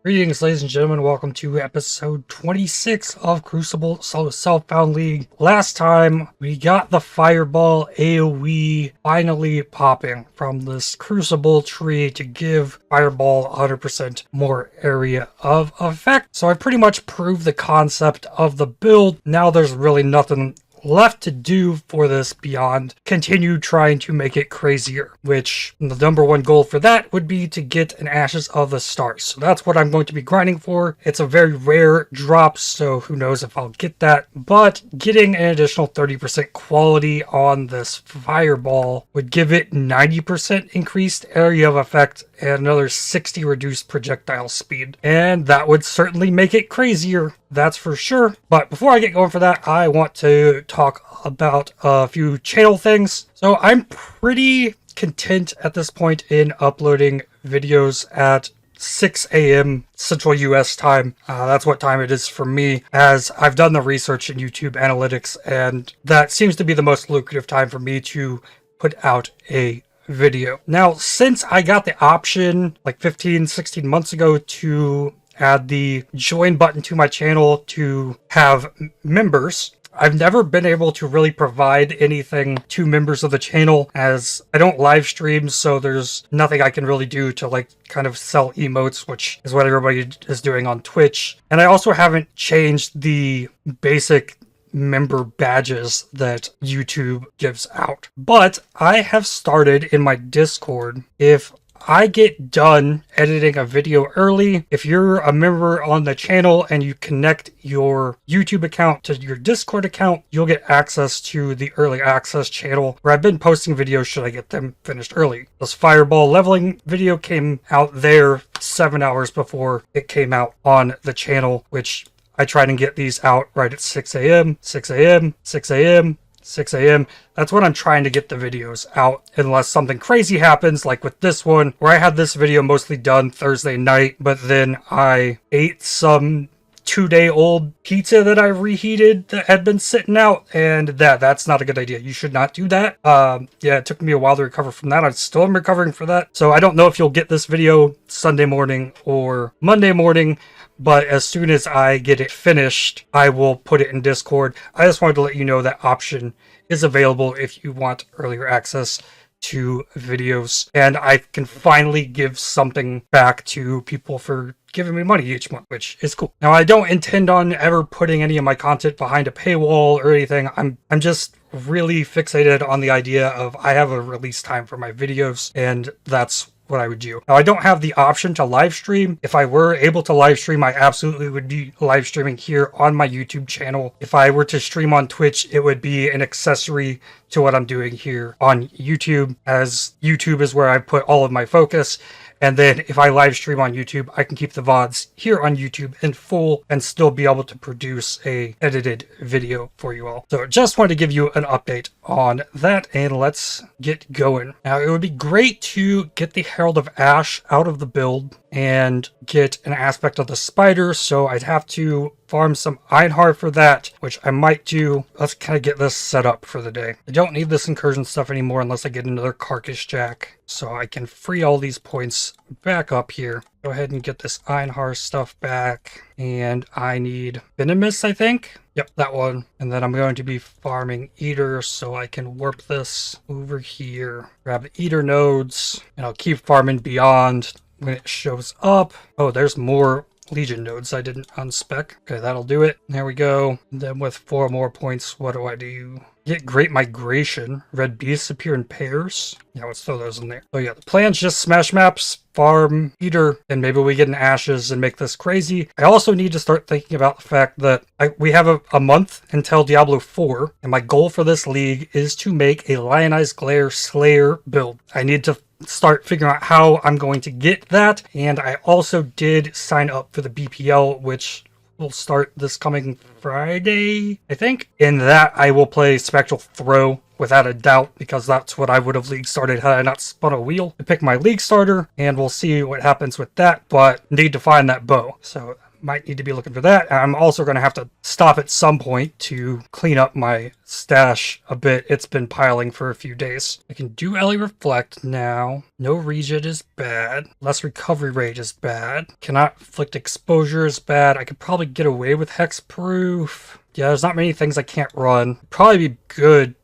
Greetings, ladies and gentlemen. Welcome to episode 26 of Crucible Self-Found League. Last time, we got the Fireball AoE finally popping from this Crucible tree to give Fireball 100% more area of effect. So I pretty much proved the concept of the build. Now there's really nothing left to do for this beyond continue trying to make it crazier, which the number one goal for that would be to get an Ashes of the Stars. So that's what I'm going to be grinding for. It's a very rare drop, so who knows if I'll get that, but getting an additional 30% quality on this Fireball would give it 90% increased area of effect and another 60 reduced projectile speed, and that would certainly make it crazier, that's for sure. But before I get going for that, I want to talk about a few channel things. So I'm pretty content at this point in uploading videos at 6 a.m. Central US time. That's what time it is for me, as I've done the research in YouTube analytics, and that seems to be the most lucrative time for me to put out a video. Now, since I got the option like 16 months ago to add the join button to my channel to have members, I've never been able to really provide anything to members of the channel, as I don't live stream, so there's nothing I can really do to like kind of sell emotes, which is what everybody is doing on Twitch. And I also haven't changed the basic member badges that YouTube gives out. But I have started in my Discord. If I get done editing a video early, if you're a member on the channel and you connect your YouTube account to your Discord account, you'll get access to the early access channel where I've been posting videos should I get them finished early. This Fireball leveling video came out there 7 hours before it came out on the channel, which I try to get these out right at 6 a.m., 6 a.m., 6 a.m., 6 a.m. That's when I'm trying to get the videos out, unless something crazy happens, like with this one, where I had this video mostly done Thursday night, but then I ate some 2-day-old pizza that I reheated that had been sitting out, and that's not a good idea. You should not do that. Yeah, it took me a while to recover from that. I still am recovering for that. So I don't know if you'll get this video Sunday morning or Monday morning, but as soon as I get it finished, I will put it in Discord. I just wanted to let you know that option is available if you want earlier access to videos, and I can finally give something back to people for giving me money each month, which is cool. Now, I don't intend on ever putting any of my content behind a paywall or anything. I'm just really fixated on the idea of I have a release time for my videos, and that's what I would do. Now, I don't have the option to live stream. If I were able to live stream, I absolutely would be live streaming here on my YouTube channel. If I were to stream on Twitch, it would be an accessory to what I'm doing here on YouTube, as YouTube is where I put all of my focus. And then if I live stream on YouTube, I can keep the VODs here on YouTube in full and still be able to produce a edited video for you all. So just wanted to give you an update on that, and let's get going. Now, it would be great to get the Herald of Ash out of the build and get an aspect of the spider, so I'd have to farm some Einhar for that, which I might do. Let's kind of get this set up for the day. I don't need this incursion stuff anymore unless I get another Carcass Jack, so I can free all these points back up here. Go ahead and get this Einhar stuff back, and I need Venomous, I think. Yep, that one. And then I'm going to be farming Eater, so I can warp this over here, grab the Eater nodes, and I'll keep farming beyond when it shows up. Oh, there's more Legion nodes I didn't unspec. Okay, that'll do it. There we go. And then with 4 more points, what do? Get Great Migration. Red beasts appear in pairs. Yeah, let's throw those in there. Oh yeah, the plan's just smash maps, farm, Eater, and maybe we get an Ashes and make this crazy. I also need to start thinking about the fact that we have a month until Diablo 4, and my goal for this league is to make a Lionized Glare Slayer build. I need to start figuring out how I'm going to get that, and I also did sign up for the BPL, which will start this coming Friday, I think. In that, I will play Spectral Throw without a doubt, because that's what I would have league started had I not spun a wheel to pick my league starter, and we'll see what happens with that, but need to find that bow. So might need to be looking for that. I'm also going to have to stop at some point to clean up my stash a bit. It's been piling for a few days. I can do Ellie Reflect now. No regen is bad. Less recovery rate is bad. Cannot inflict exposure is bad. I could probably get away with Hexproof. Yeah, there's not many things I can't run. Probably be good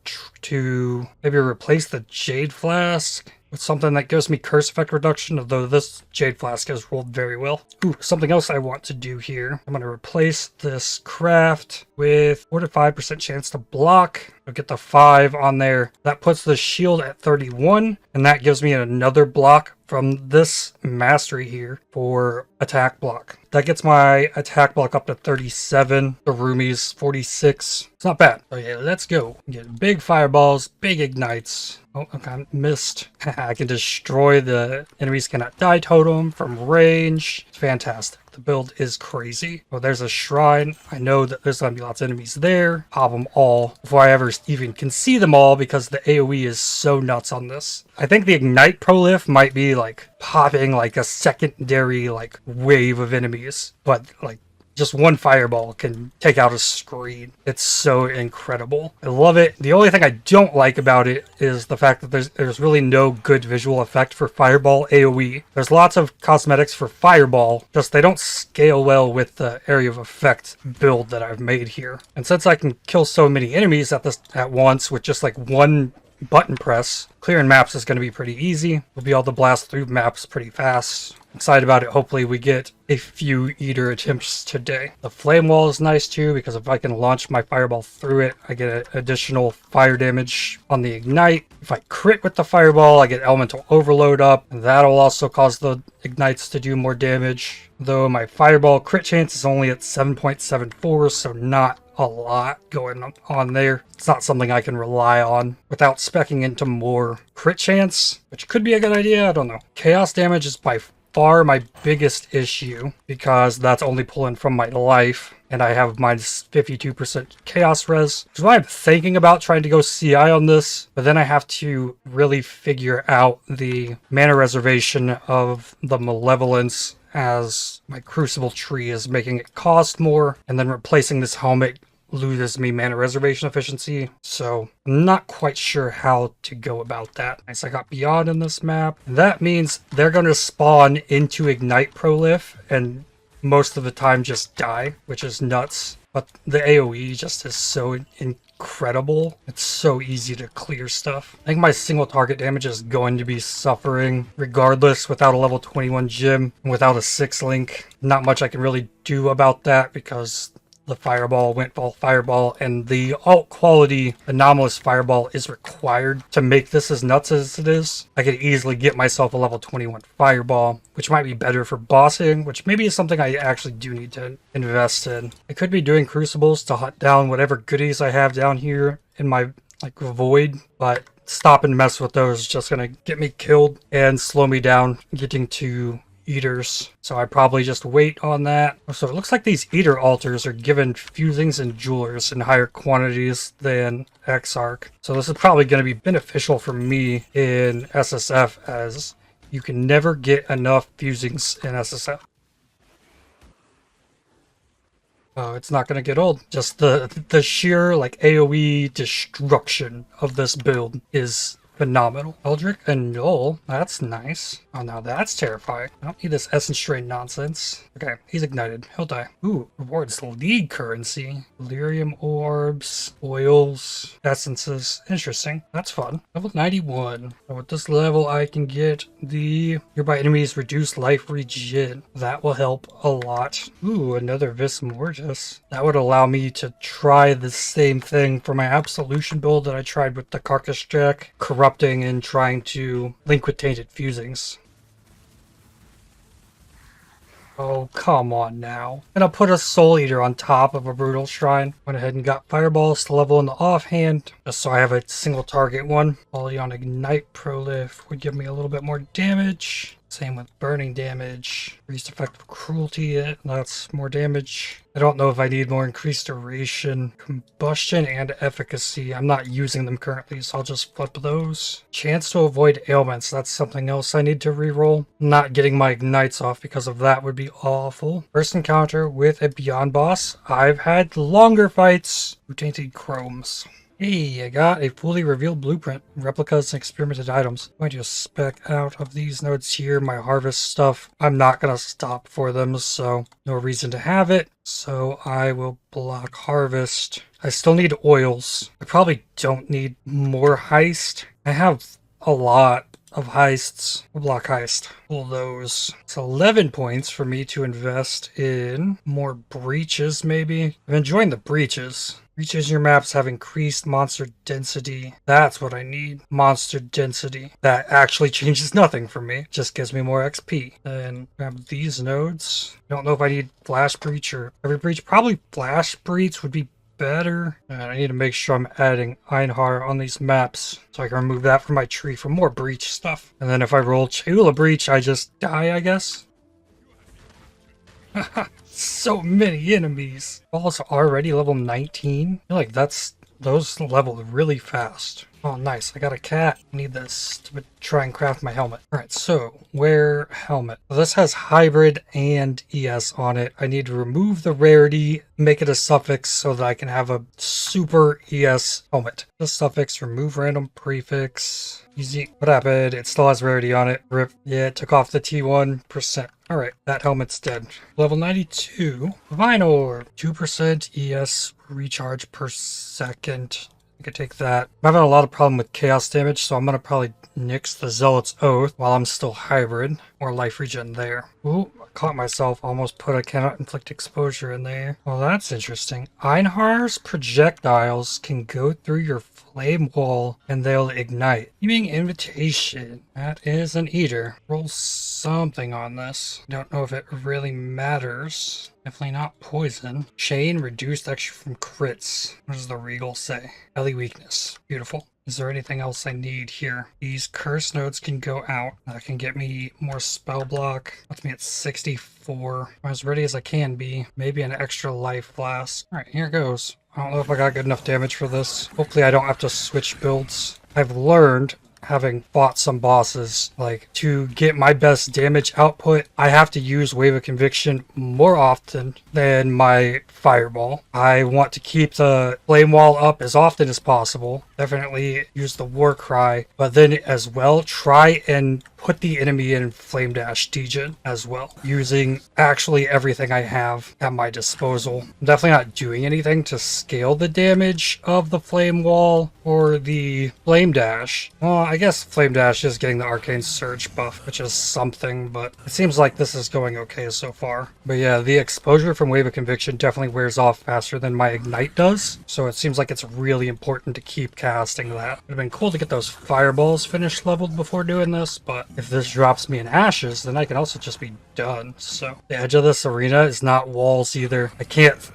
to maybe replace the Jade Flask with something that gives me curse effect reduction, although this Jade Flask has rolled very well. Ooh, something else I want to do here. I'm going to replace this craft with 4 to 5% chance to block. I'll get the 5 on there. That puts the shield at 31, and that gives me another block from this mastery here for attack block. That gets my attack block up to 37. The Rumi's 46. It's not bad. Okay, let's go. Get big fireballs, big ignites. Oh, okay, missed. I can destroy the enemies cannot die totem from range. It's fantastic. The build is crazy. Oh, there's a shrine. I know that there's going to be lots of enemies there. Pop them all before I ever even can see them all because the AoE is so nuts on this. I think the Ignite Prolif might be like popping like a secondary like wave of enemies, but like just one fireball can take out a screen. It's so incredible. I love it. The only thing I don't like about it is the fact that there's really no good visual effect for fireball AoE. There's lots of cosmetics for fireball, just they don't scale well with the area of effect build that I've made here. And since I can kill so many enemies at once with just like one button press, clearing maps is going to be pretty easy. We'll be able to blast through maps pretty fast. Excited about it. Hopefully we get a few eater attempts today. The flame wall is nice too, because if I can launch my fireball through it, I get additional fire damage on the ignite. If I crit with the fireball, I get elemental overload up, and that'll also cause the ignites to do more damage. Though my fireball crit chance is only at 7.74, so not a lot going on there. It's not something I can rely on without speccing into more crit chance, which could be a good idea. I don't know. Chaos damage is by far my biggest issue because that's only pulling from my life, and I have minus 52% chaos res, which is why I'm thinking about trying to go CI on this, but then I have to really figure out the mana reservation of the Malevolence, as my Crucible tree is making it cost more, and then replacing this helmet loses me mana reservation efficiency, so I'm not quite sure how to go about that. Nice, I got Beyond in this map. That means they're going to spawn into Ignite Prolif and most of the time just die, which is nuts. But the AoE just is so incredible. It's so easy to clear stuff. I think my single target damage is going to be suffering regardless without a level 21 gym and without a 6 link. Not much I can really do about that because the Fireball, Windfall Fireball, and the alt quality Anomalous Fireball is required to make this as nuts as it is. I could easily get myself a level 21 Fireball, which might be better for bossing, which maybe is something I actually do need to invest in. I could be doing Crucibles to hunt down whatever goodies I have down here in my like void, but stop and mess with those is just gonna get me killed and slow me down getting to eaters, so I probably just wait on that. So it looks like these eater altars are given fusings and jewelers in higher quantities than Exarch, so this is probably going to be beneficial for me in SSF, as you can never get enough fusings in SSF. Oh, it's not going to get old. Just the sheer like AoE destruction of this build is phenomenal. Eldrick and Null, that's nice. Oh, now that's terrifying. I don't need this Essence Strain nonsense. Okay, he's ignited. He'll die. Ooh, rewards league currency. Delirium orbs, oils, essences. Interesting. That's fun. Level 91. So with this level, I can get the nearby enemies reduce life regen. That will help a lot. Ooh, another Vis Mortis. That would allow me to try the same thing for my Absolution build that I tried with the Carcass Jack. Corrupting and trying to link with Tainted Fusings. Oh, come on now. And I'll put a Soul Eater on top of a Brutal Shrine. Went ahead and got Fireballs to level in the offhand, just so I have a single target one. Quality on Ignite Prolif would give me a little bit more damage. Same with burning damage. Increased effective cruelty, that's more damage. I don't know if I need more increased duration, combustion, and efficacy. I'm not using them currently, so I'll just flip those. Chance to avoid ailments, that's something else I need to reroll. Not getting my ignites off because of that would be awful. First encounter with a Beyond boss. I've had longer fights with tainted chromes. Hey, I got a fully revealed blueprint, replicas and experimented items. I'm going to spec out of these nodes here, my harvest stuff. I'm not going to stop for them, so no reason to have it. So I will block harvest. I still need oils. I probably don't need more heist. I have a lot of heists. We'll block heist. Pull those. It's 11 points for me to invest in more breaches, maybe. I'm enjoying the breaches. Breaches in your maps have increased monster density. That's what I need. Monster density. That actually changes nothing for me. Just gives me more XP. Then grab these nodes. I don't know if I need flash breach or every breach. Probably flash breach would be better. And I need to make sure I'm adding Einhar on these maps so I can remove that from my tree for more breach stuff. And then if I roll Chula breach, I just die, I guess. So many enemies. Balls already level 19. I feel like those leveled really fast. Oh, nice. I got a cat. I need this to try and craft my helmet. All right, so wear helmet. This has hybrid and ES on it. I need to remove the rarity, make it a suffix so that I can have a super ES helmet. The suffix, remove random prefix. Easy. What happened? It still has rarity on it. Rip. Yeah, it took off the T1%. Alright, that helmet's dead. Level 92. Divine Orb. 2% ES recharge per second. I could take that. I'm having a lot of problem with chaos damage, so I'm going to probably nix the Zealot's Oath while I'm still hybrid. Or life regen there. Ooh, I caught myself. Almost put a cannot inflict exposure in there. Well, that's interesting. Einhar's projectiles can go through your flame wall and they'll ignite. Giving invitation. That is an eater. Roll something on this. Don't know if it really matters. Definitely not poison. Chain reduced extra from crits. What does the Regal say? Belly weakness. Beautiful. Is there anything else I need here? These curse nodes can go out. That can get me more spell block. Puts me at 64. I'm as ready as I can be. Maybe an extra life flask. Alright, here goes. I don't know if I got good enough damage for this. Hopefully I don't have to switch builds. I've learned, having fought some bosses, like, to get my best damage output, I have to use Wave of Conviction more often than my Fireball. I want to keep the Flame Wall up as often as possible. Definitely use the War Cry, but then as well, try and put the enemy in Flame Dash Degen as well, using actually everything I have at my disposal. I'm definitely not doing anything to scale the damage of the Flame Wall or the Flame Dash. Well, I guess Flame Dash is getting the Arcane Surge buff, which is something, but it seems like this is going okay so far. But yeah, the exposure from Wave of Conviction definitely wears off faster than my Ignite does, so it seems like it's really important to keep casting that. It would have been cool to get those fireballs finished leveled before doing this, but if this drops me in ashes, then I can also just be done. So the edge of this arena is not walls either. I can't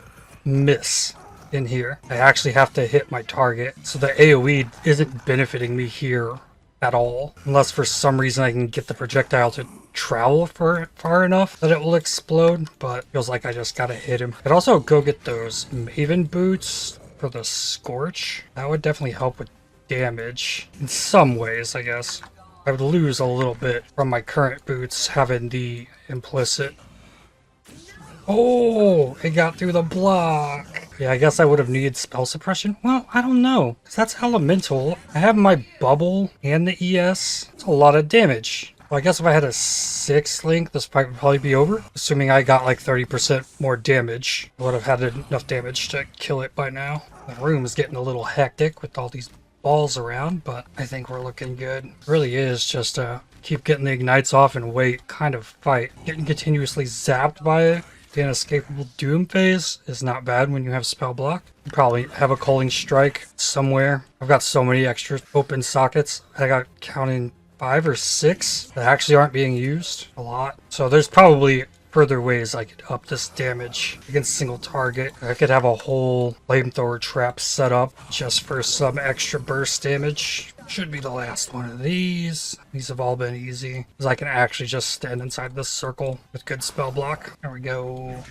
miss in here. I actually have to hit my target, so the AoE isn't benefiting me here at all, unless for some reason I can get the projectile to travel for far enough that it will explode, but feels like I just gotta hit him. I'd also go get those Maven boots for the Scorch. That would definitely help with damage in some ways, I guess. I would lose a little bit from my current boots having the implicit. Oh, it got through the block. Yeah, I guess I would have needed spell suppression. Well, I don't know, because that's elemental. I have my bubble and the ES. It's a lot of damage. Well, I guess if I had a 6 link, this fight would probably be over. Assuming I got like 30% more damage. I would have had enough damage to kill it by now. The room is getting a little hectic with all these balls around, but I think we're looking good. It really is just keep getting the ignites off and wait kind of fight. Getting continuously zapped by it, the inescapable doom phase is not bad when you have spell block. You probably have a culling strike somewhere. I've got so many extra open sockets. I got counting 5 or 6 that actually aren't being used a lot. So there's probably further ways I could up this damage against single target. I could have a whole flamethrower trap set up just for some extra burst damage. Should be the last one of these. These have all been easy, because I can actually just stand inside this circle with good spell block. There we go.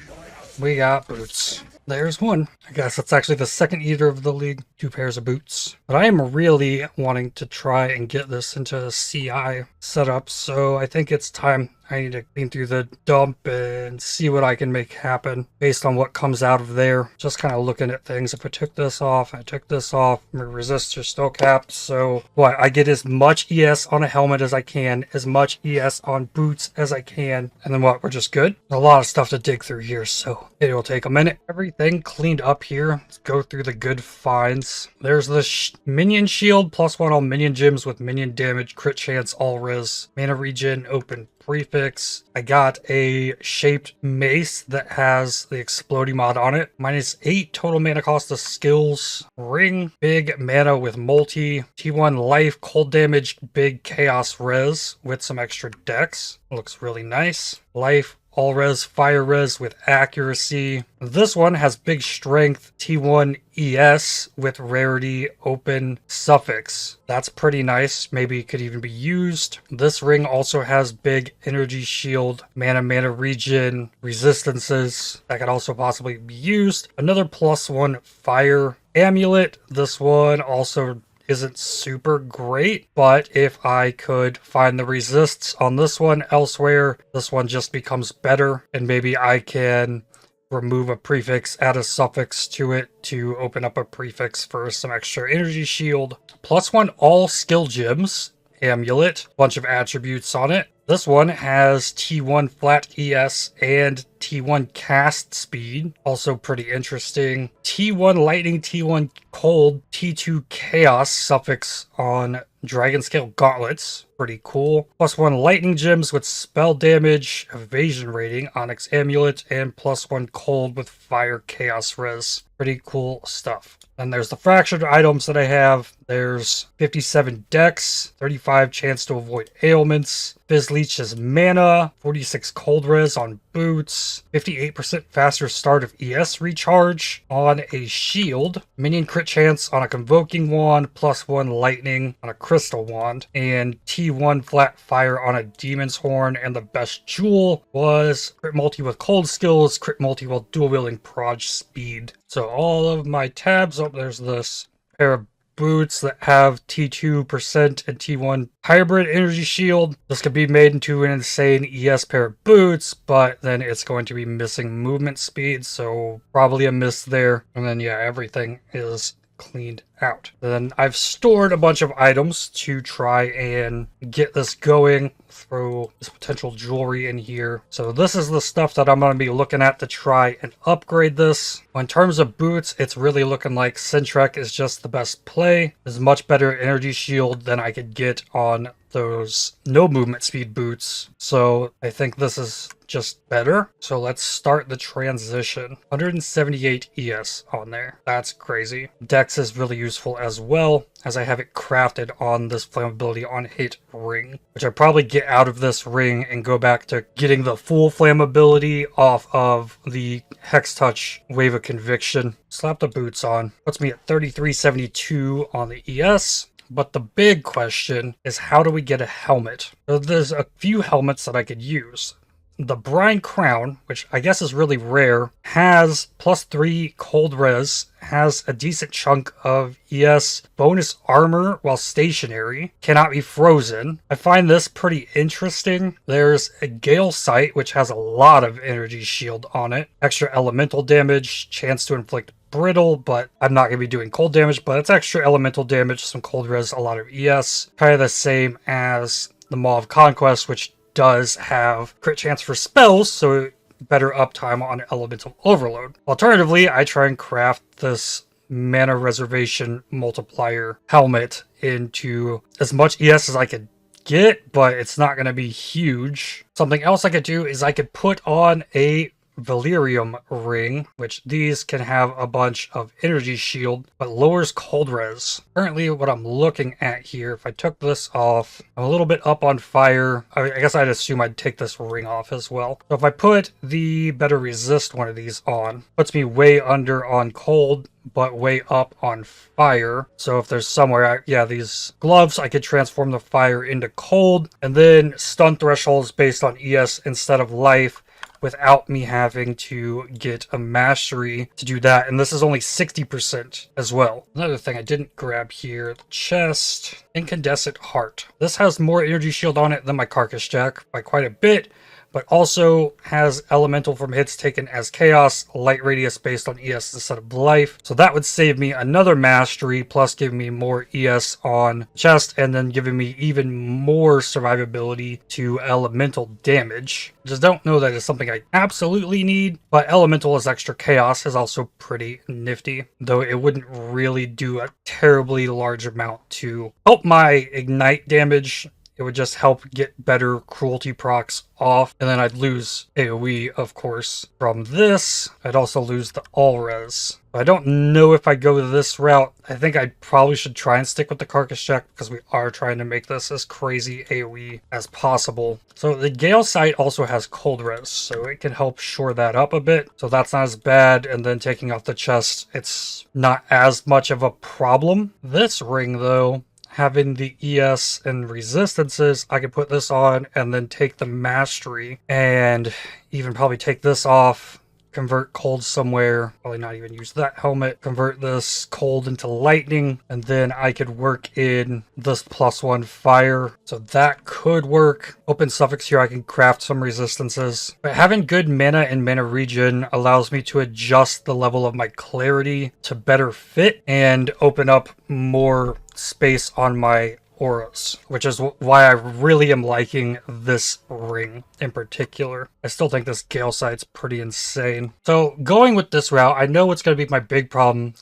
We got boots. There's one. I guess that's actually the second eater of the league. 2 pairs of boots. But I am really wanting to try and get this into a CI setup, so I think it's time. I need to clean through the dump and see what I can make happen based on what comes out of there. Just kind of looking at things. If I took this off, my resistor still capped. So what? I get as much ES on a helmet as I can, as much ES on boots as I can. And then what? We're just good? There's a lot of stuff to dig through here, so it will take a minute. Everything cleaned up here. Let's go through the good finds. There's the minion shield, +1 on minion gems with minion damage, crit chance, all res, mana regen, open prefix. I got a shaped mace that has the exploding mod on it. -8 total mana cost of skills. Ring, big mana with multi. T1 life, cold damage, big chaos res with some extra dex. Looks really nice. Life, all res, fire res with accuracy. This one has big strength, T1 ES with rarity, open suffix. That's pretty nice. Maybe it could even be used. This ring also has big energy shield, mana regen, resistances. That could also possibly be used. Another +1 fire amulet. This one also isn't super great, but if I could find the resists on this one elsewhere, this one just becomes better, and maybe I can remove a prefix, add a suffix to it to open up a prefix for some extra energy shield. +1 all skill gems amulet, bunch of attributes on it. This one has T1 flat ES and T1 cast speed, also pretty interesting. T1 lightning, T1 cold, T2 chaos suffix on dragon scale gauntlets, pretty cool. +1 lightning gems with spell damage, evasion rating, onyx amulet, and +1 cold with fire chaos res. Pretty cool stuff. Then there's the fractured items that I have. There's 57 dex, 35 chance to avoid ailments, Fizz Leech's mana, 46 cold res on boots, 58% faster start of ES recharge on a shield, minion crit chance on a convoking wand, +1 lightning on a crystal wand, and T1 flat fire on a demon's horn. And the best jewel was crit multi with cold skills, crit multi while dual wielding proj speed. So all of my tabs, oh, there's this pair of boots that have T2% and T1 hybrid energy shield. This could be made into an insane ES pair of boots, but then it's going to be missing movement speed, so probably a miss there. And then yeah, everything is cleaned out. Then I've stored a bunch of items to try and get this going, throw this potential jewelry in here. So this is the stuff that I'm going to be looking at to try and upgrade this. In terms of boots, it's really looking like Sintrek is just the best play. There's much better energy shield than I could get on those no movement speed boots. So I think this is just better. So let's start the transition. 178 ES on there. That's crazy. Dex is really useful as well, as I have it crafted on this flammability on hit ring, which I probably get out of this ring and go back to getting the full flammability off of the Hex Touch Wave of Conviction. Slap the boots on. Puts me at 3372 on the ES. But the big question is, how do we get a helmet? So there's a few helmets that I could use. The Brine Crown, which I guess is really rare, has +3 cold res, has a decent chunk of ES bonus armor while stationary, cannot be frozen. I find this pretty interesting. There's a Gale Sight, which has a lot of energy shield on it, extra elemental damage, chance to inflict brittle, but I'm not going to be doing cold damage, but it's extra elemental damage, some cold res, a lot of ES. Kind of the same as the Maw of Conquest, which does have crit chance for spells, so better uptime on elemental overload. Alternatively, I try and craft this mana reservation multiplier helmet into as much ES as I could get, but it's not going to be huge. Something else I could do is I could put on a Valerium ring, which these can have a bunch of energy shield, but lowers cold res. Currently what I'm looking at here, if I took this off, I'm a little bit up on fire. I guess I'd assume I'd take this ring off as well. So if I put the better resist one of these on, puts me way under on cold, but way up on fire. So if there's somewhere, yeah, these gloves, I could transform the fire into cold, and then stun thresholds based on ES instead of life, without me having to get a mastery to do that. And this is only 60% as well. Another thing I didn't grab here, the chest, incandescent heart. This has more energy shield on it than my carcass jack by quite a bit, but also has elemental from hits taken as chaos, light radius based on ES instead of life. So that would save me another mastery, plus giving me more ES on chest, and then giving me even more survivability to elemental damage. Just don't know that it's something I absolutely need, but elemental as extra chaos is also pretty nifty, though it wouldn't really do a terribly large amount to help my ignite damage. It would just help get better cruelty procs off, and then I'd lose AoE, of course. From this, I'd also lose the all res. I don't know if I go this route. I think I probably should try and stick with the carcass jack, because we are trying to make this as crazy AoE as possible. So the Gale Sight also has cold res, so it can help shore that up a bit. So that's not as bad, and then taking off the chest, it's not as much of a problem. This ring, though, having the ES and resistances, I could put this on and then take the mastery and even probably take this off, convert cold somewhere, probably not even use that helmet, convert this cold into lightning, and then I could work in this +1 fire. So that could work. Open suffix here, I can craft some resistances. But having good mana and mana regen allows me to adjust the level of my clarity to better fit and open up more space on my auras, which is why I really am liking this ring in particular. I still think this Gale Sight's pretty insane. So going with this route, I know what's going to be my big problem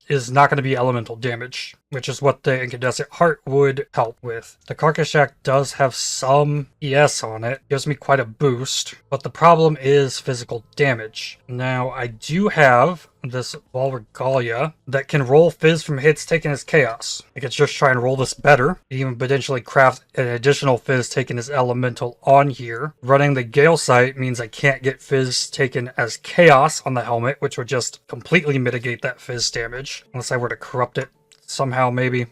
is not going to be elemental damage, which is what the incandescent heart would help with. The carcass jack does have some ES on it, gives me quite a boost, but the problem is physical damage. Now I do have this Valregalia that can roll fizz from hits taken as chaos. I could just try and roll this better, even potentially craft an additional fizz taken as elemental on here. Running the Gale Sight means I can't get fizz taken as chaos on the helmet, which would just completely mitigate that fizz damage, unless I were to corrupt it somehow maybe,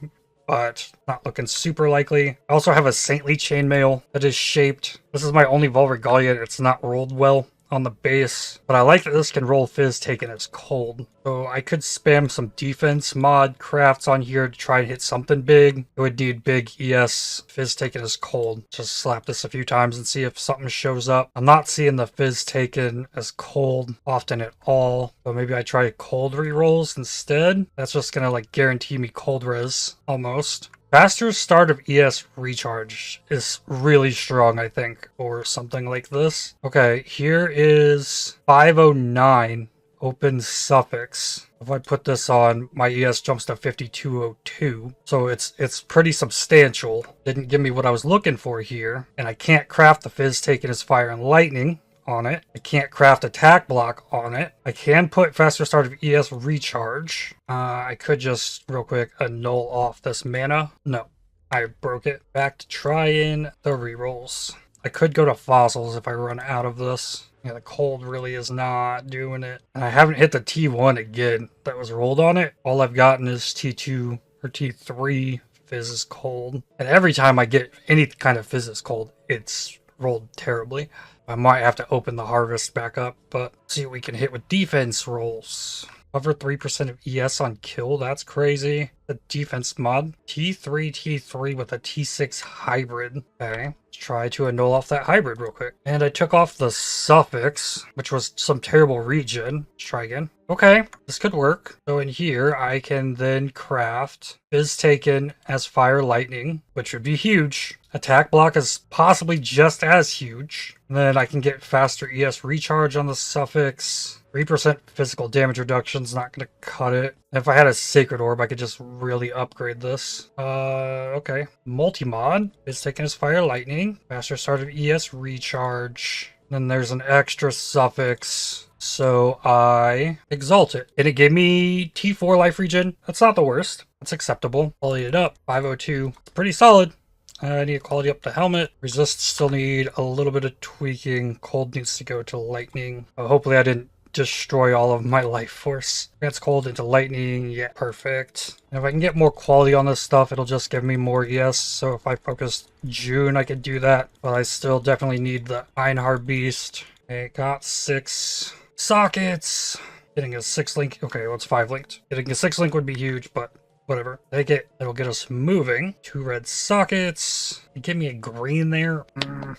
but not looking super likely. I also have a Saintly Chainmail that is shaped. This is my only Valregalia. It's not rolled well on the base, but I like that this can roll fizz taken as cold. So I could spam some defense mod crafts on here to try and hit something big. It would need big ES fizz taken as cold. Just slap this a few times and see if something shows up. I'm not seeing the fizz taken as cold often at all, so maybe I try cold rerolls instead. That's just gonna like guarantee me cold res almost. Faster start of ES recharge is really strong, I think, or something like this. Okay, here is 509 open suffix. If I put this on, my ES jumps to 5202. So it's pretty substantial. Didn't give me what I was looking for here. And I can't craft the fizz taken as fire and lightning on it. I can't craft attack block on it. I can put faster start of ES recharge. I could just real quick annul off this mana. No, I broke it. Back to trying the rerolls. I could go to fossils if I run out of this. Yeah, the cold really is not doing it. And I haven't hit the T1 again that was rolled on it. All I've gotten is T2 or T3 fizz is cold. And every time I get any kind of fizz is cold, it's rolled terribly. I might have to open the harvest back up, but see what we can hit with defense rolls. Cover 3% of ES on kill, that's crazy. The defense mod, T3, T3 with a T6 hybrid. Okay, let's try to annul off that hybrid real quick. And I took off the suffix, which was some terrible regen. Let's try again. Okay, this could work. So in here, I can then craft fizz taken as fire lightning, which would be huge. Attack block is possibly just as huge. And then I can get faster ES recharge on the suffix. 3% physical damage reduction is not going to cut it. If I had a Sacred Orb, I could just really upgrade this. Okay. Multi-mod is taken as Fire Lightning. Faster start of ES recharge. Then there's an extra suffix, so I exalt it. And it gave me T4 life regen. That's not the worst. That's acceptable. Quality it up. 502. Pretty solid. I need to quality up the helmet. Resists still need a little bit of tweaking. Cold needs to go to lightning. Hopefully I didn't destroy all of my life force. That's cold into lightning. Yeah, perfect. And if I can get more quality on this stuff, it'll just give me more ES. So if I focus June, I could do that. But I still definitely need the Einhard Beast. Okay, got 6 sockets. Getting a 6 link. Okay, well, it's 5 linked. Getting a 6 link would be huge, but whatever. Take it. It'll get us moving. 2 red sockets. Give me a green there.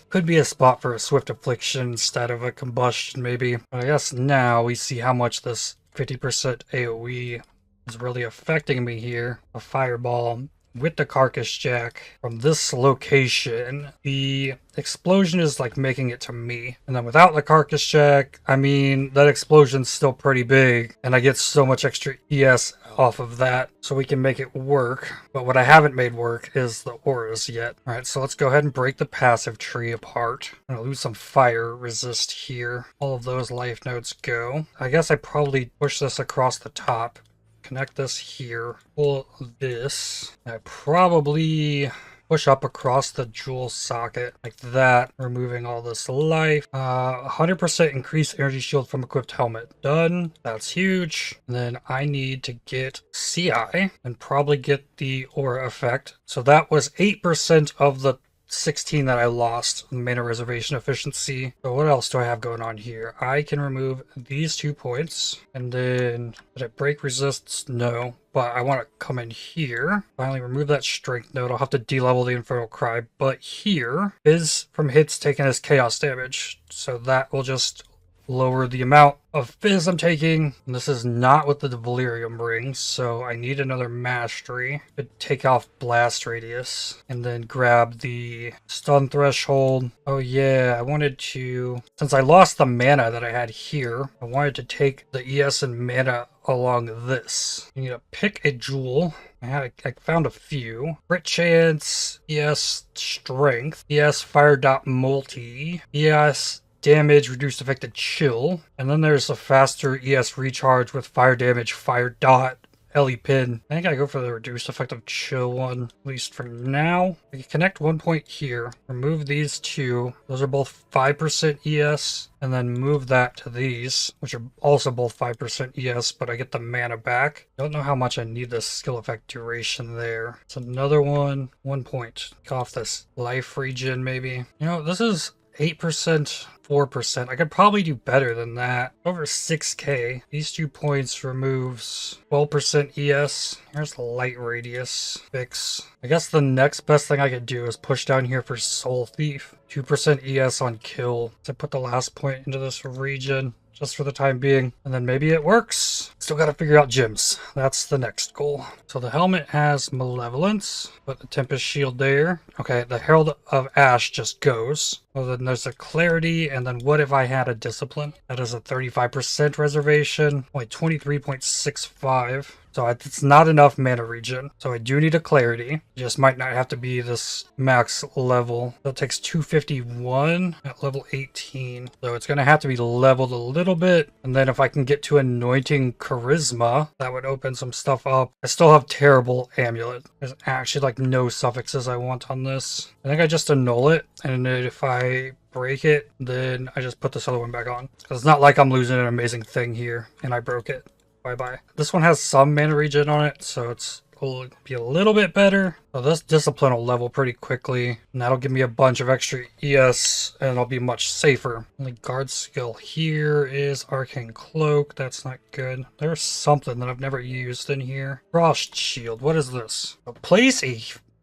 Could be a spot for a Swift Affliction instead of a Combustion, maybe. But I guess now we see how much this 50% AoE is really affecting me here. A Fireball with the Carcass Jack from this location. The explosion is like making it to me. And then without the Carcass Jack, I mean, that explosion's still pretty big. And I get so much extra ES off of that, so we can make it work. But what I haven't made work is the auras yet. Alright, so let's go ahead and break the passive tree apart. I'm gonna lose some fire resist here. All of those life nodes go. I guess I probably push this across the top. Connect this here. Pull this. I probably push up across the jewel socket like that, removing all this life. 100% increase energy shield from equipped helmet. Done. That's huge. And then I need to get CI and probably get the aura effect. So that was 8% of the 16 that I lost in mana reservation efficiency. So what else do I have going on here? I can remove these 2 points. And then, did it break resists? No. But I want to come in here. Finally remove that strength node. I'll have to de-level the Infernal Cry. But here is from hits taken as chaos damage. So that will just lower the amount of fizz I'm taking. And this is not what the Delirium brings, so I need another mastery. Could take off blast radius and then grab the stun threshold. Oh yeah, I wanted to, since I lost the mana that I had here, I wanted to take the ES and mana along this. You need to pick a jewel. I found a few. Crit chance, ES strength, ES fire dot multi, ES damage, reduced affected chill. And then there's a faster ES recharge with fire damage, fire dot, LE pin. I think I go for the reduced effective chill one, at least for now. I can connect 1 point here, remove these 2. Those are both 5% ES, and then move that to these, which are also both 5% ES, but I get the mana back. Don't know how much I need this skill effect duration there. It's another 1 point. Take off this life regen maybe. You know, this is 8%, 4%. I could probably do better than that. Over 6k. These 2 points removes 12% ES. Here's the light radius fix. I guess the next best thing I could do is push down here for Soul Thief. 2% ES on kill. So I put the last point into this region just for the time being, and then maybe it works. Still got to figure out gems. That's the next goal. So the helmet has Malevolence, put the Tempest Shield there. Okay, the Herald of Ash just goes. Well, then there's a Clarity, and then what if I had a Discipline? That is a 35% reservation, only 23.65. So it's not enough mana regen. So I do need a Clarity. It just might not have to be this max level. That takes 251 at level 18. So it's going to have to be leveled a little bit. And then if I can get to Anointing Charisma, that would open some stuff up. I still have Terrible Amulet. There's actually like no suffixes I want on this. I think I just annul it. And if I break it, then I just put this other one back on. Because it's not like I'm losing an amazing thing here and I broke it. Bye-bye. This one has some mana regen on it, so will be a little bit better. So this Discipline will level pretty quickly, and that'll give me a bunch of extra ES, and I'll be much safer. Only guard skill here is Arcane Cloak. That's not good. There's something that I've never used in here. Frost Shield. What is this? Place a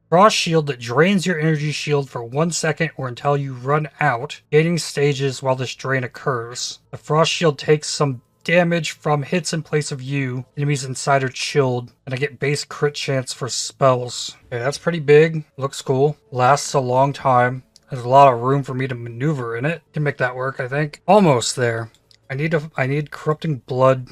Frost Shield that drains your energy shield for 1 second or until you run out, gaining stages while this drain occurs. The Frost Shield takes some damage from hits in place of you. Enemies inside are chilled, and I get base crit chance for spells. Okay, that's pretty big. Looks cool. Lasts a long time. There's a lot of room for me to maneuver in it. Can make that work, I think. Almost there. I need Corrupting Blood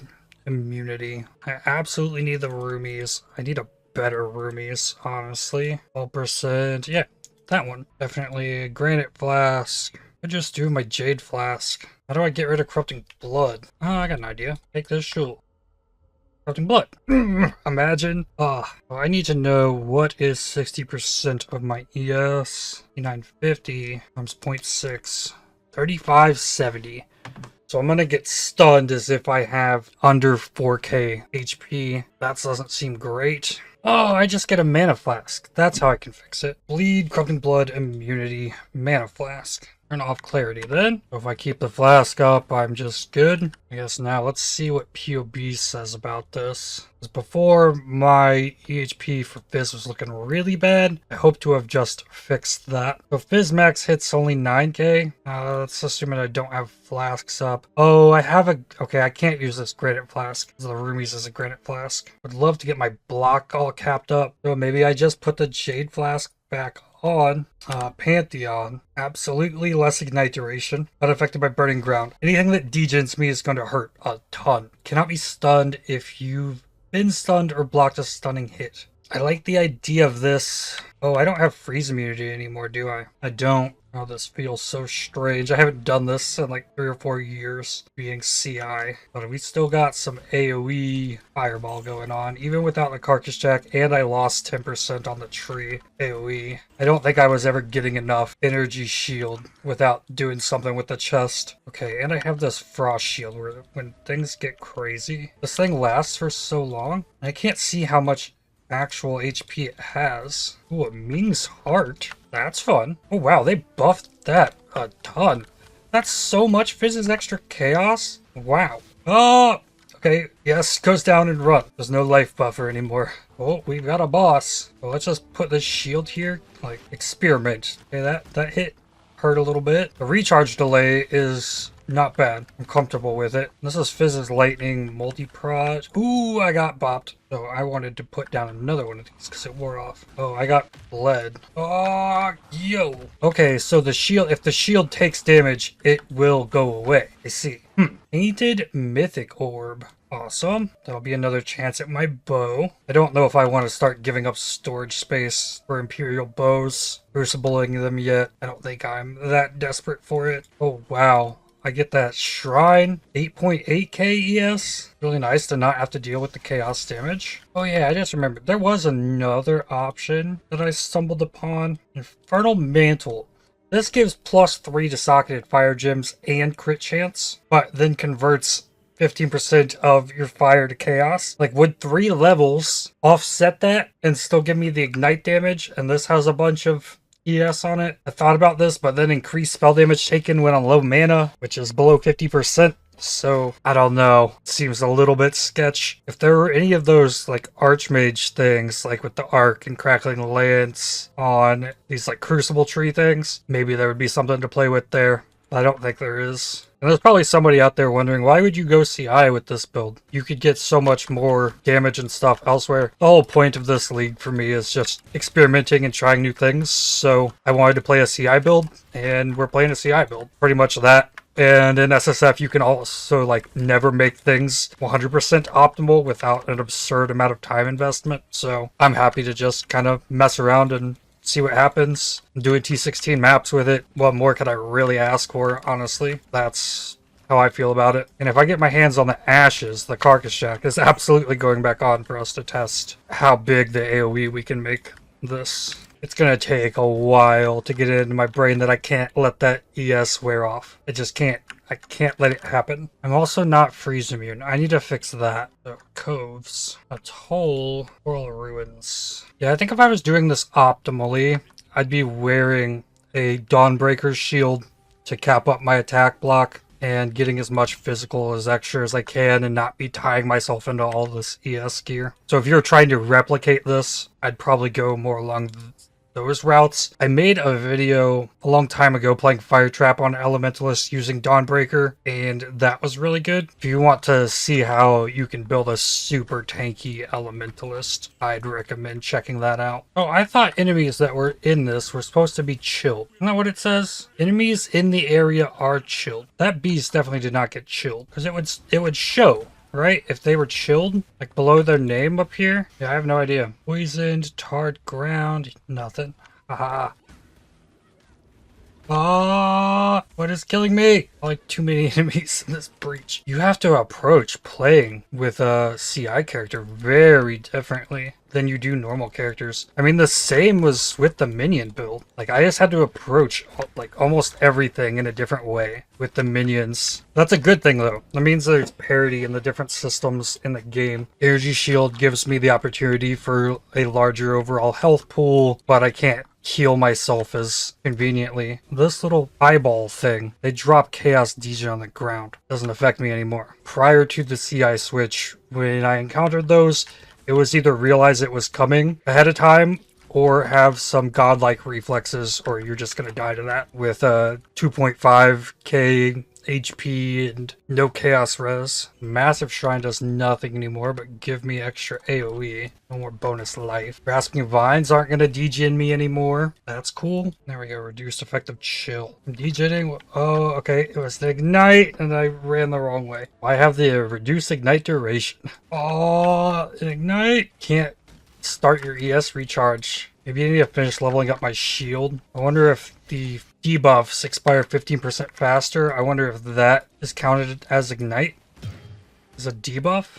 immunity. I absolutely need the roomies. I need a better roomies, honestly. 12%. Yeah, that one. Definitely a Granite Flask. I just do my Jade Flask. How do I get rid of Corrupting Blood? Oh, I got an idea. Take this shield. Corrupting Blood. Imagine. Well, I need to know what is 60% of my ES. 950 times 0.6. 3570. So I'm gonna get stunned as if I have under 4k HP. That doesn't seem great. Oh, I just get a mana flask. That's how I can fix it. Bleed, Corrupting Blood, immunity, mana flask. Turn off clarity then. So if I keep the flask up, I'm just good. I guess now let's see what POB says about this. Because before, my EHP for Fizz was looking really bad. I hope to have just fixed that. So Fizz max hits only 9k. Let's assume that I don't have flasks up. Oh, I have a... Okay, I can't use this granite flask. Because the roomies is a granite flask. Would love to get my block all capped up. So maybe I just put the Jade Flask back on. Pantheon. Absolutely less ignite duration, but affected by burning ground. Anything that degens me is going to hurt a ton. Cannot be stunned if you've been stunned or blocked a stunning hit. I like the idea of this. Oh, I don't have freeze immunity anymore, do I? I don't. Oh, this feels so strange. I haven't done this in like 3 or 4 years being CI. But we still got some AoE fireball going on, even without the carcass jack, and I lost 10% on the tree AoE. I don't think I was ever getting enough energy shield without doing something with the chest. Okay, and I have this frost shield where when things get crazy, this thing lasts for so long. I can't see how much actual HP it has. Ooh, a Ming's Heart. That's fun. Oh wow, they buffed that a ton. That's so much Fizz's extra chaos. Wow. Oh, okay. Yes, goes down and run. There's no life buffer anymore. Oh, we've got a boss. Well, let's just put this shield here. Like, experiment. Okay, that hit hurt a little bit. The recharge delay is not bad. I'm comfortable with it. This is Fizz's Lightning multi-prod. Ooh, I got bopped. So I wanted to put down another one of these because it wore off. Oh, I got bled. Oh, yo. Okay, so the shield, if the shield takes damage, it will go away. I see. Painted Mythic Orb. Awesome. That'll be another chance at my bow. I don't know if I want to start giving up storage space for Imperial bows, crucibling them yet. I don't think I'm that desperate for it. Oh, wow. I get that shrine, 8.8k ES. Really nice to not have to deal with the chaos damage. Oh yeah, I just remembered. There was another option that I stumbled upon. Infernal Mantle. This gives +3 to socketed fire gems and crit chance, but then converts 15% of your fire to chaos. Like, would 3 levels offset that and still give me the ignite damage? And this has a bunch of ES on it. I thought about this, but then increased spell damage taken when on low mana, which is below 50%. So, I don't know. Seems a little bit sketch. If there were any of those, like, Archmage things, like with the Arc and Crackling Lance on these, like, Crucible tree things, maybe there would be something to play with there. I don't think there is. And there's probably somebody out there wondering, why would you go CI with this build? You could get so much more damage and stuff elsewhere. The whole point of this league for me is just experimenting and trying new things. So I wanted to play a CI build, and we're playing a CI build. Pretty much that. And in SSF, you can also, like, never make things 100% optimal without an absurd amount of time investment. So I'm happy to just kind of mess around and see what happens. I'm doing T16 maps with it. What more could I really ask for, honestly? That's how I feel about it. And if I get my hands on the Ashes, the Carcass Jack is absolutely going back on for us to test how big the AoE we can make this. It's gonna take a while to get it into my brain that I can't let that ES wear off. I just can't. I can't let it happen. I'm also not freeze immune. I need to fix that. So, coves. Atoll. Coral ruins. Yeah, I think if I was doing this optimally, I'd be wearing a Dawnbreaker's shield to cap up my attack block and getting as much physical as extra as I can and not be tying myself into all this ES gear. So if you're trying to replicate this, I'd probably go more along those routes. I made a video a long time ago playing Fire Trap on Elementalist using Dawnbreaker, and that was really good. If you want to see how you can build a super tanky Elementalist, I'd recommend checking that out. Oh, I thought enemies that were in this were supposed to be chilled. Isn't that what it says? Enemies in the area are chilled. That beast definitely did not get chilled, because it would show, right? If they were chilled, like below their name up here. Yeah, I have no idea. Poisoned, tarred ground, nothing. Haha. Ah, what is killing me? Like too many enemies in this breach. You have to approach playing with a CI character very differently than you do normal characters. I mean, the same was with the minion build. Like, I just had to approach like almost everything in a different way with the minions. That's a good thing though. That means there's parity in the different systems in the game. Energy Shield gives me the opportunity for a larger overall health pool, but I can't heal myself as conveniently. This little eyeball thing, they drop Chaos DJ on the ground. Doesn't affect me anymore. Prior to the CI switch, when I encountered those, it was either realize it was coming ahead of time or have some godlike reflexes, or you're just gonna die to that with a 2.5k HP and no chaos res. Massive Shrine does nothing anymore but give me extra AoE. No more bonus life. Grasping Vines aren't going to degen me anymore. That's cool. There we go. Reduced effective chill. I'm degenning. Oh, okay. It was the ignite and I ran the wrong way. I have the reduced ignite duration. Oh, ignite. Can't start your ES recharge. Maybe I need to finish leveling up my shield. I wonder if the debuffs expire 15% faster. I wonder if that is counted as ignite as a debuff.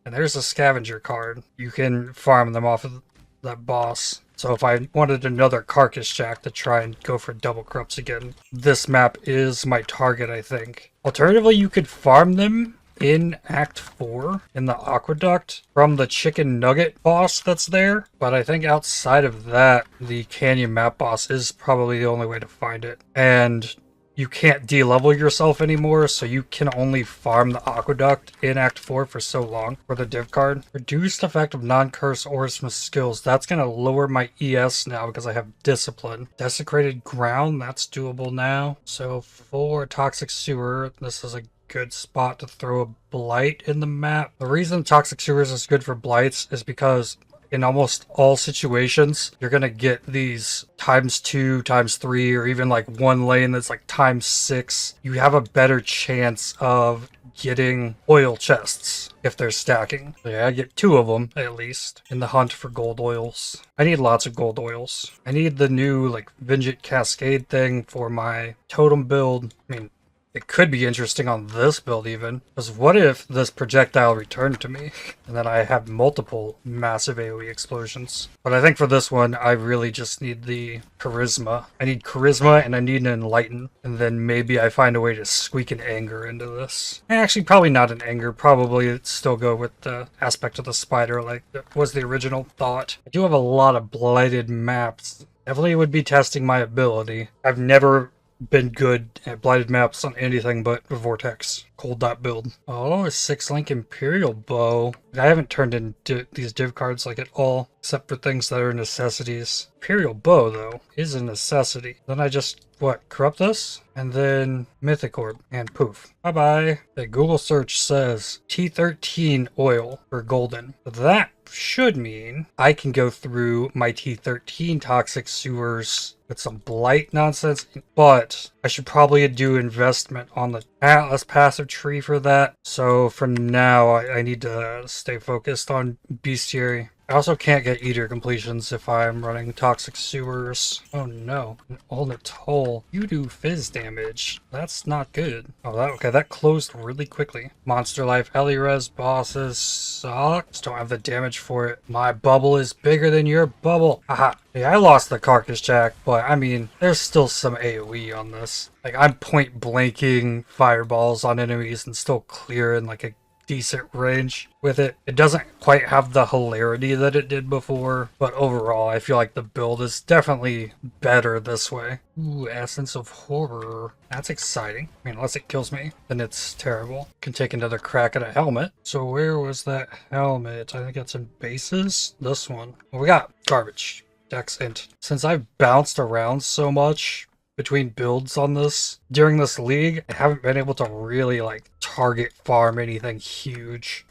And there's a scavenger card. You can farm them off of that boss. So if I wanted another Carcass Jack to try and go for double corrupts again, this map is my target, I think. Alternatively, you could farm them in Act 4 in the Aqueduct from the Chicken Nugget boss that's there. But I think outside of that, the Canyon map boss is probably the only way to find it. And you can't de-level yourself anymore, so you can only farm the Aqueduct in Act 4 for so long for the div card. Reduced effect of non-curse Orismus skills. That's going to lower my ES now because I have Discipline. Desecrated Ground, that's doable now. So for Toxic Sewer, this is a good spot to throw a Blight in the map. The reason Toxic Sewers is good for Blights is because in almost all situations, you're going to get these ×2, ×3, or even like one lane that's like ×6. You have a better chance of getting oil chests if they're stacking. So yeah, I get 2 of them at least in the hunt for gold oils. I need lots of gold oils. I need the new like Vengeant Cascade thing for my totem build. I mean, it could be interesting on this build even, because what if this projectile returned to me and then I have multiple massive AoE explosions? But I think for this one, I really just need the Charisma. I need Charisma and I need an Enlighten, and then maybe I find a way to squeak an Anger into this. Actually, probably not an Anger. Probably still go with the aspect of the spider like that was the original thought. I do have a lot of blighted maps. Definitely would be testing my ability. I've never been good at blighted maps on anything but Vortex. Cold dot build. Oh, a 6-link Imperial Bow. I haven't turned into these div cards like at all, except for things that are necessities. Imperial Bow, though, is a necessity. Then I just, corrupt this? And then Mythic Orb, and poof. Bye-bye. The Google search says T13 oil for golden. That should mean I can go through my T13 Toxic Sewers with some Blight nonsense, but I should probably do investment on the Atlas passive tree for that. So for now, I need to stay focused on Bestiary. I also can't get Eater completions if I'm running Toxic Sewers. Oh no, an alternate toll. You do fizz damage. That's not good. Oh, okay, that closed really quickly. Monster Life, Elirez, bosses suck. Just don't have the damage for it. My bubble is bigger than your bubble. Haha. Yeah, I lost the Carcass Jack, but I mean, there's still some AoE on this. Like, I'm point blanking fireballs on enemies and still clearing like a decent range with it. It doesn't quite have the hilarity that it did before, but overall I feel like the build is definitely better this way. Ooh, Essence of Horror. That's exciting. I mean, unless it kills me, then it's terrible. Can take another crack at a helmet. So where was that helmet? I think it's in bases. This one. Well, we got garbage. Dex Int. Since I've bounced around so much between builds on this during this league, I haven't been able to really like target farm anything huge.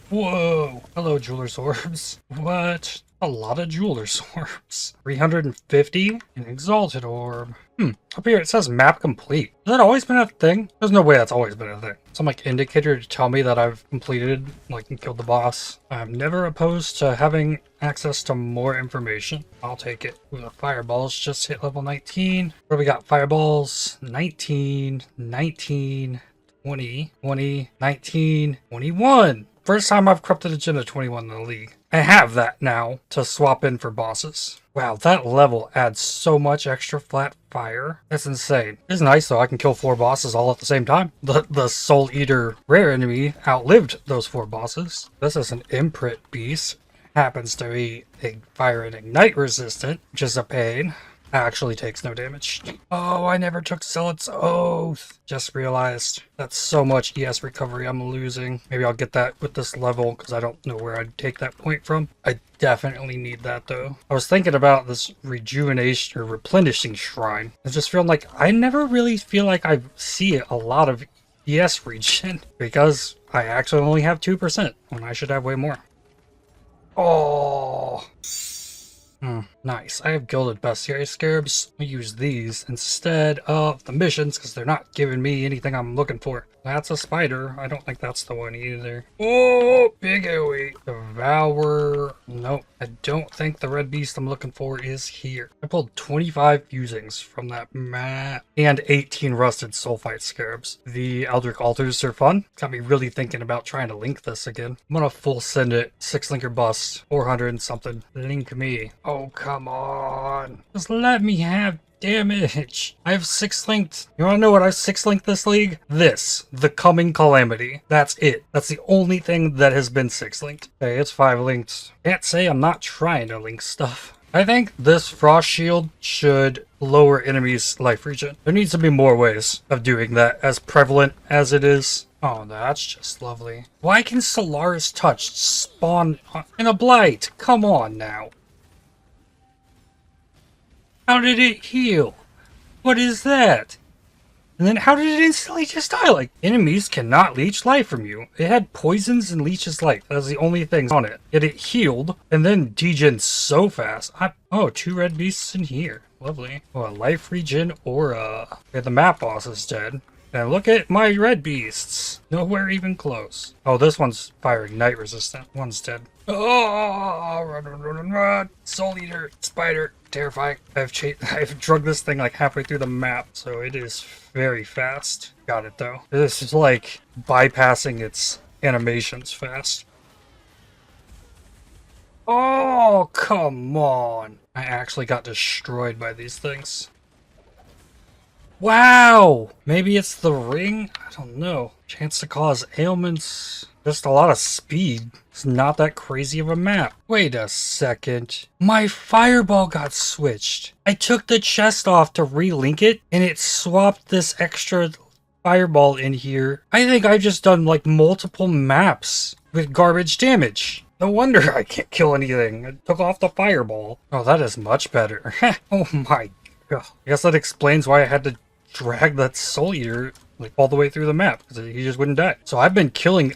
Whoa! Hello, Jeweler's Orbs. What? A lot of Jeweler's Orbs. 350? An Exalted Orb. Up here it says map complete. Has that always been a thing? There's no way that's always been a thing. Some like indicator to tell me that I've completed, like, and killed the boss. I'm never opposed to having access to more information. I'll take it. Ooh, the fireballs just hit level 19. What do we got? Fireballs 19, 19, 20, 20, 19, 21. First time I've corrupted a gym to 21 in the league. I have that now to swap in for bosses. Wow, that level adds so much extra flat fire. That's insane. It's nice though, I can kill 4 bosses all at the same time. The Soul Eater rare enemy outlived those 4 bosses. This is an imprint beast. Happens to be a fire and ignite resistant, which is a pain. Actually takes no damage. Oh, I never took Zealot's Oath. Just realized that's so much ES recovery I'm losing. Maybe I'll get that with this level because I don't know where I'd take that point from. I definitely need that though. I was thinking about this rejuvenation or replenishing shrine. I just feel like I never really feel like I see a lot of ES regen because I actually only have 2% when I should have way more. Oh. Nice. I have gilded bestiary scarabs. I'll use these instead of the missions because they're not giving me anything I'm looking for. That's a spider. I don't think that's the one either. Oh, big AoE. Devour. Nope. I don't think the red beast I'm looking for is here. I pulled 25 fusings from that map and 18 rusted sulfite scarabs. The Eldritch altars are fun. Got me really thinking about trying to link this again. I'm gonna full send it. 6 linker bust. 400 and something. Link me. Oh, come on. Just let me have damage. I have 6 linked. You wanna know what I've 6 linked this league? This. The Coming Calamity. That's it. That's the only thing that has been 6 linked. Okay, it's 5 linked. Can't say I'm not trying to link stuff. I think this Frost Shield should lower enemies' life regen. There needs to be more ways of doing that, as prevalent as it is. Oh, that's just lovely. Why can Solaris Touch spawn in a Blight? Come on now. How did it heal? What is that? And then how did it instantly just die? Like, enemies cannot leech life from you. It had poisons and leeches life. That was the only thing on it. Yet it healed and then degen so fast. Oh, 2 red beasts in here. Lovely. Oh, a life regen aura. Okay, the map boss is dead. And look at my red beasts. Nowhere even close. Oh, this one's fire ignite resistant. One's dead. Oh, run. Soul Eater, spider, terrifying. I've drugged this thing like halfway through the map, so it is very fast. Got it though. This is like bypassing its animations fast. Oh, come on. I actually got destroyed by these things. Wow! Maybe it's the ring? I don't know. Chance to cause ailments. Just a lot of speed. It's not that crazy of a map. Wait a second. My fireball got switched. I took the chest off to relink it, and it swapped this extra fireball in here. I think I've just done like multiple maps with garbage damage. No wonder I can't kill anything. I took off the fireball. Oh, that is much better. Oh my god. I guess that explains why I had to drag that Soul Eater like all the way through the map because he just wouldn't die. So I've been killing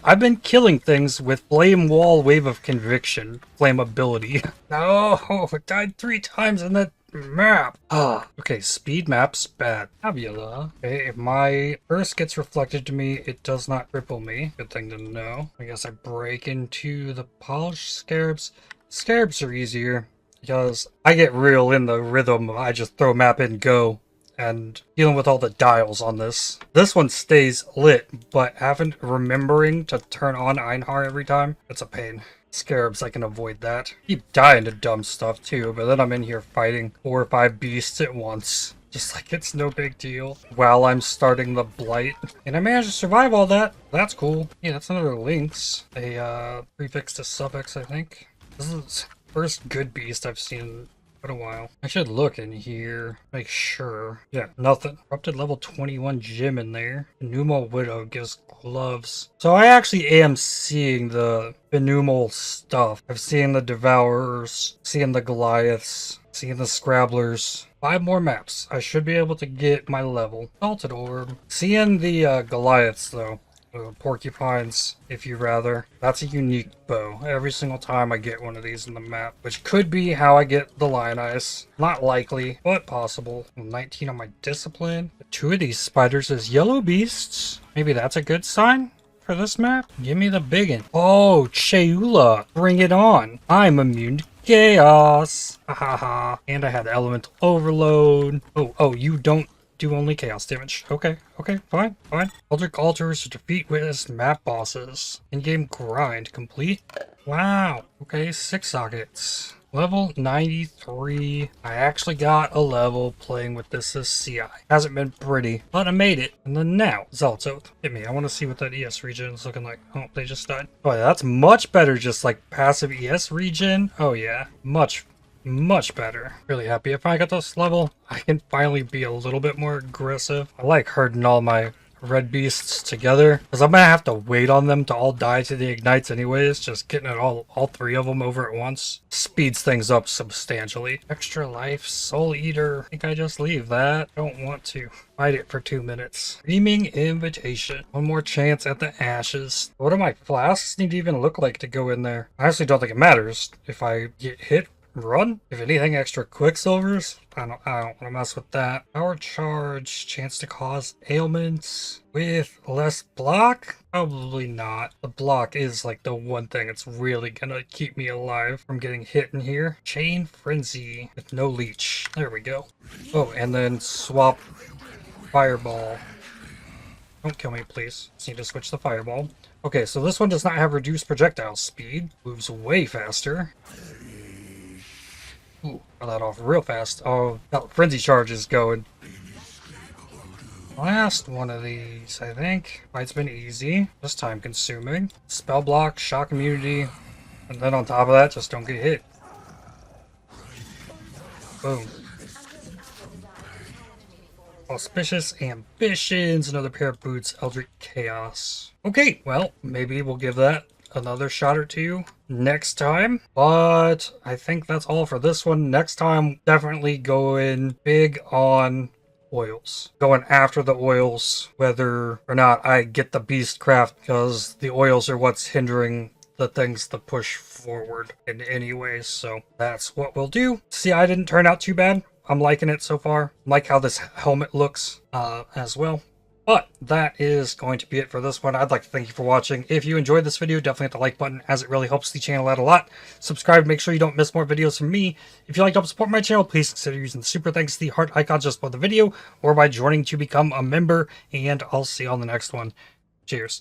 things with Flame Wall Wave of Conviction, flame ability. No, it died 3 times in that map. Okay, speed maps bad. Avula. Okay, if my burst gets reflected to me, it does not cripple me. Good thing to know. I guess I break into the polished scarabs. Scarabs are easier because I get real in the rhythm. I just throw map in, go. And dealing with all the dials on this. This one stays lit, but remembering to turn on Einhar every time, it's a pain. Scarabs, I can avoid that. Keep dying to dumb stuff too, but then I'm in here fighting 4 or 5 beasts at once. Just like it's no big deal. While I'm starting the Blight. And I managed to survive all that. That's cool. Yeah, that's another Lynx. A prefix to suffix, I think. This is the first good beast I've seen a while. I should look in here, make sure. Yeah, nothing. Corrupted level 21 gym in there. Pneumal Widow gives gloves. So I actually am seeing the Pneumal stuff. I've seen the Devourers, seeing the Goliaths, seeing the Scrabblers. 5 more maps. I should be able to get my level. Salted Orb. Seeing the Goliaths though. Porcupines, if you rather. That's a unique bow. Every single time I get one of these in the map, which could be how I get the lion eyes. Not likely, but possible. 19 on my discipline. 2 of these spiders is yellow beasts. Maybe that's a good sign for this map. Give me the biggin. Oh, Cheula, bring it on. I'm immune to chaos. Ha ha ha. And I had elemental overload. Oh, you don't do only chaos damage. Okay, fine. Eldritch altars to defeat with map bosses. In-game grind complete. Wow. Okay, 6 sockets. Level 93. I actually got a level playing with this as CI. Hasn't been pretty, but I made it. And then now, Zealot's Oath. Hit me. I want to see what that ES regen is looking like. Oh, they just died. Oh, yeah, that's much better, just like passive ES regen. Oh, yeah. Much better. Really happy if I got this level. I can finally be a little bit more aggressive. I like herding all my red beasts together because I'm gonna have to wait on them to all die to the ignites anyways. Just getting it all 3 of them over at once speeds things up substantially. Extra life, soul eater. I think I just leave that. Don't want to fight it for 2 minutes. Screaming invitation. One more chance at the ashes. What do my flasks need to even look like to go in there? I honestly don't think it matters if I get hit. Run? If anything, extra quicksilvers? I don't want to mess with that. Power charge, chance to cause ailments with less block? Probably not. The block is like the one thing that's really gonna keep me alive from getting hit in here. Chain frenzy with no leech. There we go. Oh, and then swap fireball. Don't kill me, please. Just need to switch the fireball. Okay, so this one does not have reduced projectile speed. Moves way faster. Ooh, got that off real fast. Oh, that frenzy charge is going. Last one of these, I think. Fight's been easy. Just time consuming. Spell block, shock immunity, and then on top of that, just don't get hit. Boom. Auspicious Ambitions, another pair of boots, Eldritch Chaos. Okay, well, maybe we'll give that another shot or two next time, but I think that's all for this one. Next time, definitely going big on oils. Going after the oils, whether or not I get the Beastcraft, because the oils are what's hindering the things to push forward in any way, so that's what we'll do. See, I didn't turn out too bad. I'm liking it so far. Like how this helmet looks as well. But that is going to be it for this one. I'd like to thank you for watching. If you enjoyed this video, definitely hit the like button, as it really helps the channel out a lot. Subscribe, make sure you don't miss more videos from me. If you'd like to help support my channel, please consider using the super thanks, the heart icon just below the video, or by joining to become a member. And I'll see you on the next one. Cheers.